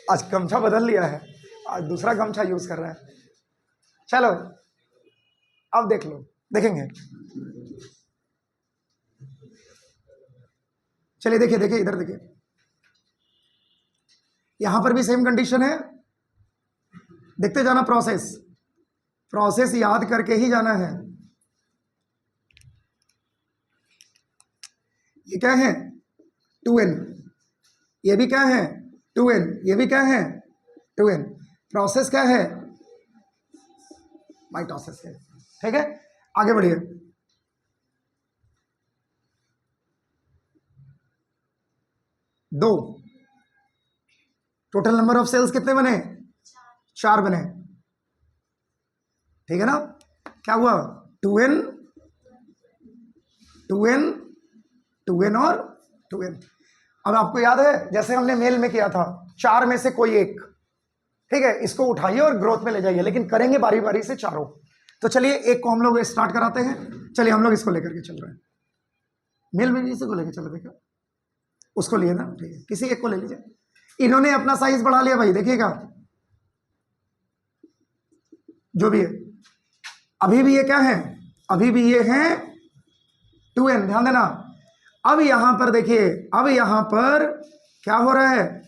आज गमछा बदल लिया है, आज दूसरा गमछा यूज कर रहा है। चलो अब देख लो, देखेंगे। चलिए देखिए, देखिए इधर देखिए, यहां पर भी सेम कंडीशन है। देखते जाना, प्रोसेस प्रोसेस याद करके ही जाना है। ये क्या है? 2n। ये भी क्या है? 2n। ये भी क्या है? 2n। प्रोसेस क्या है? माइटोसिस है। ठीक है, आगे बढ़िए। दो, टोटल नंबर ऑफ सेल्स कितने बने? 4 बने। ठीक है ना? क्या हुआ? 2n 2n 2n और 2n। अब आपको याद है जैसे हमने मेल में किया था, 4 में से कोई एक, ठीक है, इसको उठाइए और ग्रोथ में ले जाइए, लेकिन करेंगे बारी बारी से चारों। तो चलिए एक को हम लोग स्टार्ट कराते हैं। चलिए हम लोग इसको लेकर के चल रहे हैं। मेल में इसी को लेकर चल रहे थे क्या? उसको लिए ना, ठीक है, किसी एक को ले लीजिए। इन्होंने अपना साइज बढ़ा लिया भाई, देखिएगा जो भी है। अभी भी ये क्या है? अभी भी ये है 2n, ध्यान देना। अब यहां पर देखिए, अब यहां पर क्या हो रहा है?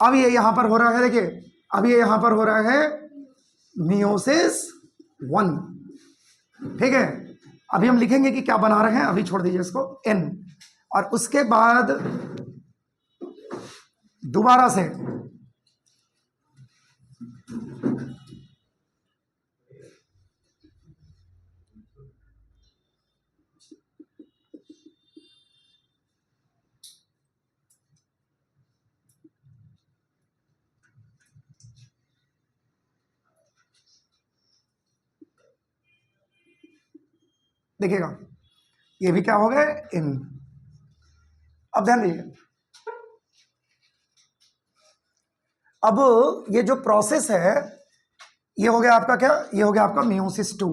अब ये यहां पर हो रहा है, देखिए, अब ये यहां पर हो रहा है मियोसिस 1। ठीक है, अभी हम लिखेंगे कि क्या बना रहे हैं, अभी छोड़ दीजिए इसको, n। और उसके बाद दोबारा से देखिएगा, ये भी क्या हो गया? इन। अब ध्यान दीजिए, अब ये जो प्रोसेस है, ये हो गया आपका क्या? ये हो गया आपका मियोसिस 2।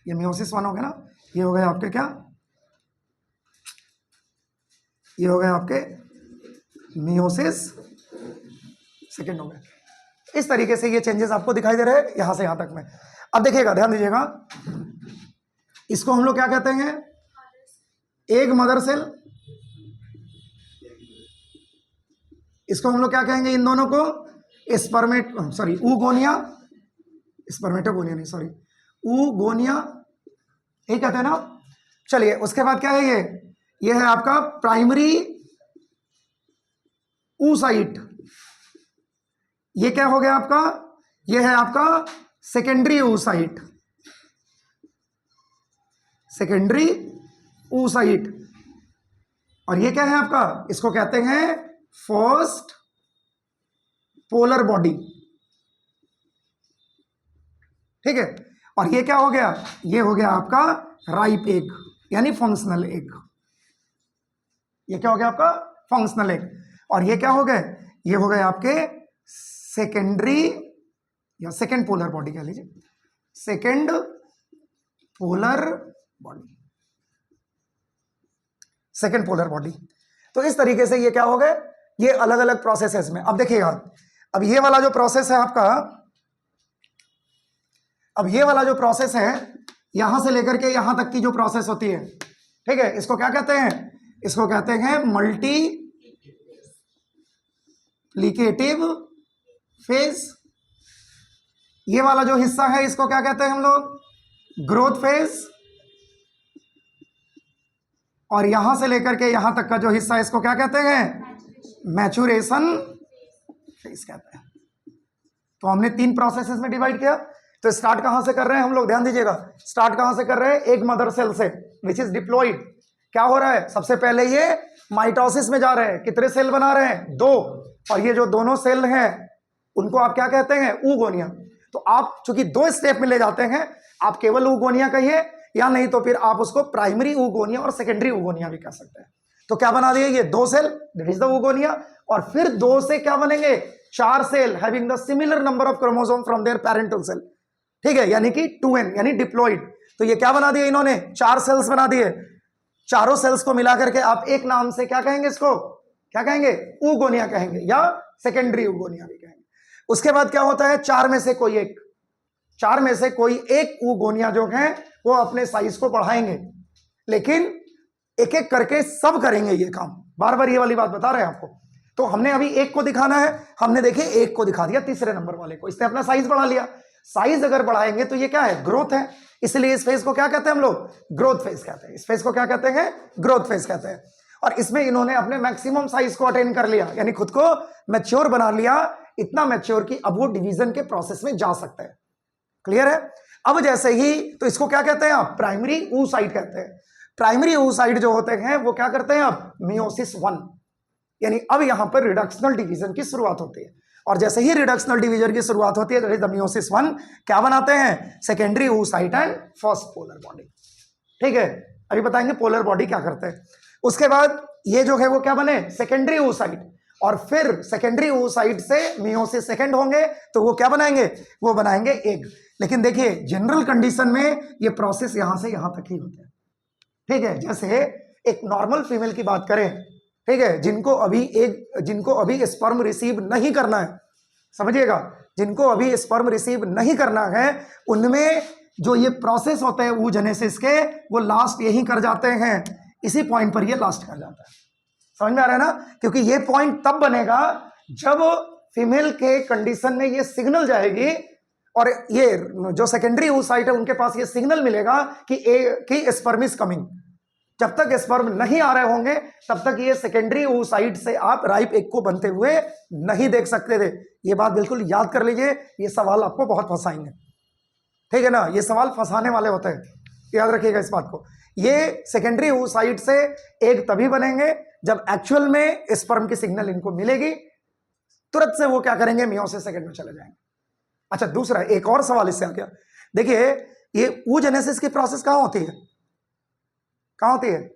ये मियोसिस 1 हो गया ना, ये हो गया आपके क्या? ये हो गया आपके मियोसिस 2 हो गया। इस तरीके से ये चेंजेस आपको दिखाई दे रहे हैं यहां से यहां तक में। अब देखिएगा, ध्यान दीजिएगा, इसको हम लोग क्या कहते हैं? एक मदर सेल। इसको हम लोग क्या कहेंगे? इन दोनों को स्पर्मेटोगोनिया नहीं, सॉरी, ऊगोनिया, ये कहते हैं ना। चलिए उसके बाद क्या है, ये है आपका प्राइमरी oocyte। ये क्या हो गया आपका, ये है आपका सेकेंडरी oocyte, सेकेंडरी oocyte। और ये क्या है आपका, इसको कहते हैं फर्स्ट पोलर बॉडी, ठीक है। और ये क्या हो गया, ये हो गया आपका राइप एग यानी फंक्शनल एग। ये क्या हो गया आपका फंक्शनल एग। और ये क्या हो गए, ये हो गए आपके सेकेंडरी या सेकेंड पोलर बॉडी कह लीजिए, second polar body, second polar body. तो इस तरीके से ये क्या हो गए, ये अलग अलग प्रोसेस है इसमें। अब देखिएगा, अब ये वाला जो प्रोसेस है आपका, अब ये वाला जो प्रोसेस है यहां से लेकर के यहां तक की जो प्रोसेस होती है, ठीक है, इसको क्या कहते हैं, इसको कहते हैं मल्टीप्लिकेटिव फेज। ये वाला जो हिस्सा है इसको क्या कहते हैं हम लोग, ग्रोथ फेज। और यहां से लेकर के यहां तक का जो हिस्सा है इसको क्या कहते हैं, मैचुरेशन फेज कहते हैं। तो हमने 3 प्रोसेसेस में डिवाइड किया। तो स्टार्ट कहां से कर रहे हैं हम लोग, ध्यान दीजिएगा, स्टार्ट कहां से कर रहे हैं, एक मदर सेल से विच इज डिप्लॉइड। क्या हो रहा है, सबसे पहले ये माइटोसिस में जा रहे हैं, कितने सेल बना रहे हैं, 2। और ये जो दोनों सेल हैं उनको आप क्या कहते हैं, ऊगोनिया। तो आप चूंकि 2 स्टेप में ले जाते हैं, आप केवल ऊगोनिया कहिए, या नहीं तो फिर आप उसको प्राइमरी ऊगोनिया और सेकेंडरी ऊगोनिया भी कह सकते हैं। तो क्या बना दिए, ये 2 cell, that is the oogonia. और फिर 2 से क्या बनेंगे, 4 cell having the similar number of chromosome from their parental cell, ठीक है, यानी कि 2n यानी डिप्लॉइड। तो ये क्या बना दिए इन्होंने, 4 सेल्स बना दिए। चारों सेल्स को मिलाकर के आप एक नाम से क्या कहेंगे, इसको क्या कहेंगे, ऊगोनिया कहेंगे या सेकेंडरी ऊगोनिया भी कहेंगे। उसके बाद क्या होता है, 4 में से कोई एक, 4 में से कोई एक ऊगोनिया जो है वो अपने साइज को बढ़ाएंगे, लेकिन एक एक करके सब करेंगे ये काम। बार बार ये वाली बात बता रहे हैं आपको। तो हमने अभी एक को दिखाना है, हमने देखिए एक को दिखा दिया, तीसरे नंबर वाले को, इसने अपना साइज बढ़ा लिया। साइज अगर बढ़ाएंगे तो ये क्या है, ग्रोथ है। इसलिए इस फेज को क्या कहते हैं हम लोग, ग्रोथ फेज कहते हैं। इस फेज को क्या कहते हैं, ग्रोथ फेज कहते हैं। और इसमें इन्होंने अपने मैक्सिमम साइज को अटेन कर लिया, यानी खुद को मैच्योर बना लिया, इतना मैच्योर कि अब वो डिवीजन के प्रोसेस में जा सकते हैं। क्लियर है। अब जैसे ही, तो इसको क्या कहते हैं आप, प्राइमरी oocyte कहते हैं। प्राइमरी oocyte जो होते हैं वो क्या करते हैं, अब मियोसिस 1, यानी अब यहां पर रिडक्शनल डिवीजन की शुरुआत होती है। और जैसे ही रिडक्शनल डिवीजन की शुरुआत होती है, द मियोसिस 1 क्या बनाते हैं, secondary oocyte and first polar body, ठीक है। अभी बताएंगे पोलर बॉडी क्या करते हैं। उसके बाद ये जो है वो क्या बने, सेकेंडरी oocyte। और फिर सेकेंडरी oocyte से मियोसिस सेकेंड होंगे, तो वो क्या बनाएंगे, वो बनाएंगे एग। लेकिन देखिए जनरल कंडीशन में ये प्रोसेस यहां से यहां तक ही होता है, ठीक है। जैसे एक नॉर्मल फीमेल की बात करें, ठीक है, जिनको अभी स्पर्म रिसीव नहीं करना है, समझिएगा, जिनको अभी स्पर्म रिसीव नहीं करना है, उनमें जो ये प्रोसेस होता है oogenesis के, वो लास्ट यही कर जाते हैं, इसी पॉइंट पर ये लास्ट कर जाता है। समझ में आ रहा है ना, क्योंकि ये पॉइंट तब बनेगा जब फीमेल के कंडीशन में ये सिग्नल जाएगी, और ये जो सेकेंडरी oocyte है उनके पास ये सिग्नल मिलेगा कि स्पर्म इज कमिंग। जब तक स्पर्म नहीं आ रहे होंगे तब तक ये सेकेंडरी oocyte से आप राइप एग को बनते हुए नहीं देख सकते थे। ये बात बिल्कुल याद कर लीजिए, ये सवाल आपको बहुत फंसाएंगे, ठीक है ना, ये सवाल फंसाने वाले होते हैं, याद रखिएगा इस बात को। ये सेकेंडरी oocyte से एग तभी बनेंगे जब एक्चुअल में स्पर्म की सिग्नल इनको मिलेगी, तुरंत से वो क्या करेंगे, मियोसिस सेकेंड में चले जाएंगे। अच्छा, दूसरा एक और सवाल इससे आ गया। देखिए ये oogenesis की प्रोसेस कहां होती है, कहां होती है,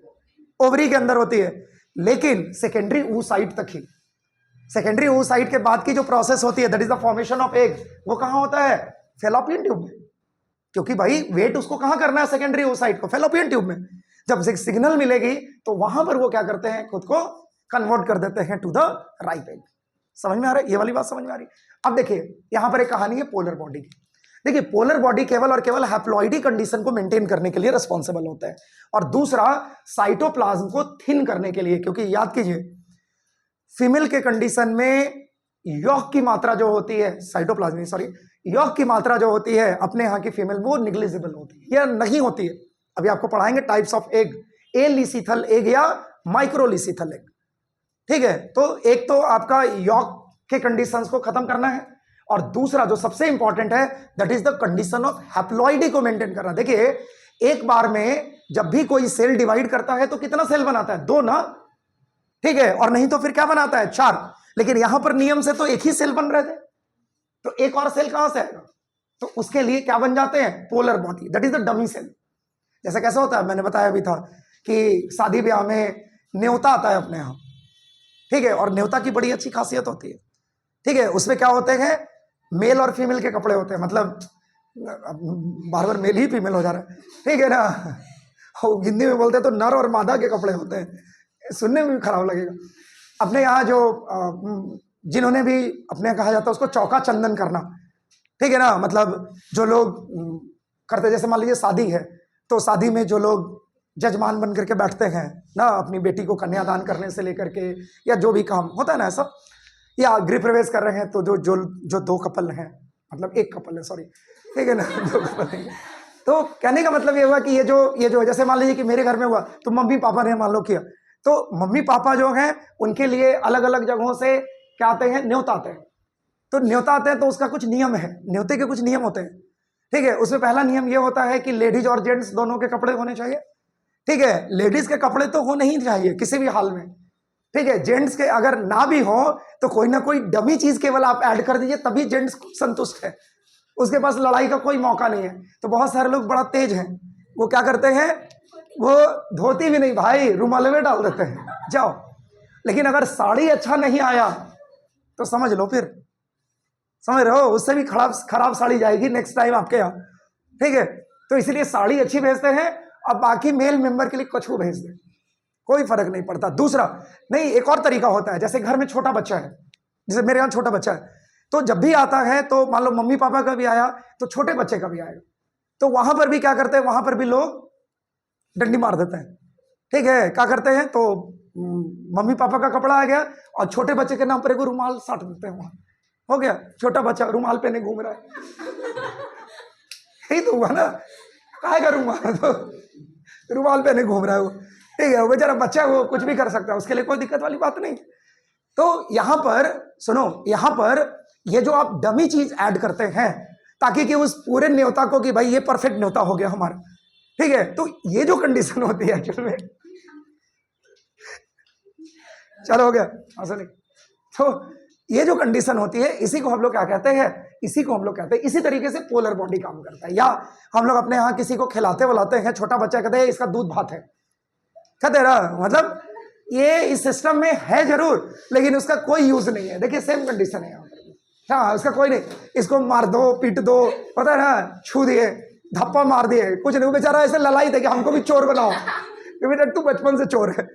ओवरी के अंदर होती है, लेकिन सेकेंडरी oocyte तक ही। सेकेंडरी oocyte के बाद की जो प्रोसेस होती है, that is the formation of egg, वो कहां होता है, फैलोपियन ट्यूब में। क्योंकि भाई वेट उसको कहां करना है, सेकेंडरी oocyte को, फैलोपियन ट्यूब में। जब सिग्नल मिलेगी तो वहां पर वो क्या करते हैं, खुद को कन्वर्ट कर देते हैं टू द राइप एग। समझ में आ रहा है, ये वाली बात समझ में आ रही है। अब देखिए यहां पर एक कहानी है पोलर बॉडी की। देखिए पोलर बॉडी केवल और केवल हैप्लॉइडी कंडीशन को मेंटेन करने के लिए रिस्पॉन्सिबल होता है, और दूसरा साइटोप्लाज्म को थिन करने के लिए। क्योंकि याद कीजिए फीमेल के कंडीशन में यॉक की मात्रा जो होती है, साइटोप्लाज्म सॉरी, यॉक की मात्रा जो होती है अपने यहाँ की फीमेल वो निग्लिजिबल होती है या नहीं होती है। अभी आपको पढ़ाएंगे types of egg, alecithal egg या माइक्रोलिसिथल एग। ठीक है, तो एक तो आपका यॉक के कंडीशंस को खत्म करना है, और दूसरा जो सबसे इंपॉर्टेंट है that is the condition of haploidy को मेंटेन करना। देखिए एक बार में जब भी कोई सेल डिवाइड करता है तो कितना सेल बनाता है? 2 ना, ठीक है, और नहीं तो फिर क्या बनाता है? 4। लेकिन यहां पर नियम से तो एक ही सेल बन रहे थे, तो एक और सेल कहां से आएगा? तो उसके लिए क्या बन जाते हैं? Polar body, that is the dummy cell. जैसे कैसा होता है, मैंने बताया भी था कि शादी ब्याह में न्योता आता है अपने यहाँ, ठीक है, और न्योता की बड़ी अच्छी खासियत होती है, ठीक है। उसमें क्या होते हैं? मेल और फीमेल के कपड़े होते हैं, मतलब बार बार मेल ही फीमेल हो जा रहा है, ठीक है ना। हिंदी में बोलते हैं तो नर और मादा के कपड़े होते हैं, सुनने में भी खराब लगेगा। अपने यहाँ जो जिन्होंने भी अपने कहा जाता है उसको चौका चंदन करना, ठीक है ना, मतलब जो लोग करते, जैसे मान लीजिए शादी है तो शादी में जो लोग जजमान बन करके बैठते हैं ना, अपनी बेटी को कन्यादान करने से लेकर के या जो भी काम होता है ना ऐसा, या गृह प्रवेश कर रहे हैं तो जो जो जो 2 कपल हैं, मतलब एक कपल है सॉरी, ठीक है ना, 2 कपल हैं, तो कहने का मतलब ये हुआ कि ये जो जैसे मान लीजिए कि मेरे घर में हुआ तो मम्मी पापा ने मान लो किया, तो मम्मी पापा जो हैं उनके लिए अलग अलग जगहों से क्या आते हैं? न्योता आते हैं। तो न्योता आते हैं तो उसका कुछ नियम है, न्योते के कुछ नियम होते हैं, ठीक है। उसमें पहला नियम ये होता है कि लेडीज और जेंट्स दोनों के कपड़े होने चाहिए, ठीक है। लेडीज के कपड़े तो होने ही चाहिए किसी भी हाल में, ठीक है। जेंट्स के अगर ना भी हो तो कोई ना कोई डमी चीज केवल आप ऐड कर दीजिए, तभी जेंट्स संतुष्ट है, उसके पास लड़ाई का कोई मौका नहीं है। तो बहुत सारे लोग बड़ा तेज हैं, वो क्या करते हैं? वो धोती भी नहीं भाई, रुमाल में डाल देते हैं, जाओ। लेकिन अगर साड़ी अच्छा नहीं आया तो समझ लो, फिर समझ रहे हो, उससे भी खराब साड़ी जाएगी नेक्स्ट टाइम आपके यहाँ, ठीक है। तो इसलिए साड़ी अच्छी भेजते हैं, अब बाकी मेल मेंबर के लिए कछू भेज दे, कोई फर्क नहीं पड़ता। दूसरा नहीं, एक और तरीका होता है, जैसे घर में छोटा बच्चा है, जैसे मेरे यहाँ छोटा बच्चा है, तो जब भी आता है तो मान लो मम्मी पापा का भी आया तो छोटे बच्चे का भी आएगा, तो वहां पर भी क्या करते हैं? वहां पर भी लोग डंडी मार देते हैं, ठीक है। क्या करते हैं? तो मम्मी पापा का कपड़ा आ गया और छोटे बच्चे के नाम पर एक रुमाल साट देते हैं, वहां हो गया, छोटा बच्चा रुमाल पहने घूम रहा है। यही तो हुआ ना, काहे का रुमाल, तो रुमाल पहने घूम रहा है वो, ठीक है। वो बेचारा बच्चा, वो कुछ भी कर सकता है, उसके लिए कोई दिक्कत वाली बात नहीं। तो यहां पर सुनो, यहां पर ये जो आप डमी चीज ऐड करते हैं ताकि कि उस पूरे न्योता को कि भाई ये परफेक्ट न्योता हो गया हमारा, ठीक है। तो ये जो कंडीशन होती है एक्चुअल में, चलो हो गया ऐसा नहीं, तो ये जो कंडीशन होती है इसी को हम लोग क्या कहते हैं? इसी को हम लोग कहते हैं, इसी तरीके से पोलर बॉडी काम करता है। या हम लोग अपने यहाँ किसी को खिलाते बुलाते हैं, छोटा बच्चा कहते हैं इसका दूध भात है, कहते हैं ना, मतलब ये इस सिस्टम में है जरूर लेकिन उसका कोई यूज नहीं है। देखिए सेम कंडीशन है यहाँ पर, हाँ, उसका कोई नहीं, इसको मार दो पीट दो, पता है ना, छू दिए, धप्पा मार दिए, कुछ नहीं, बेचारा ऐसे ललाई थे कि हमको भी चोर बनाओ, क्योंकि तू बचपन से चोर है,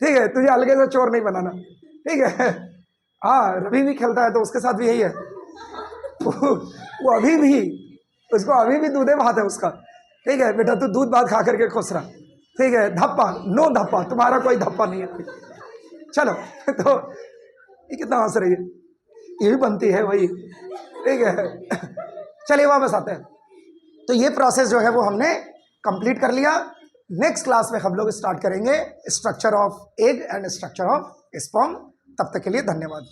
ठीक है, तुझे अलग से चोर नहीं बनाना, ठीक है। हाँ, रवि भी खेलता है तो उसके साथ भी यही है, वो अभी भी, उसको अभी भी दूधे भात है उसका, ठीक है, बेटा तू दूध भात खा करके खुश रहा, ठीक है। धप्पा, नो धप्पा, तुम्हारा कोई धप्पा नहीं है। चलो, तो ये कितना हंस रही है, ये भी बनती है वही, ठीक है। चलिए वापस आते हैं। तो ये प्रोसेस जो है वो हमने कंप्लीट कर लिया। नेक्स्ट क्लास में हम लोग स्टार्ट करेंगे structure of egg and structure of sperm. तब तक के लिए धन्यवाद।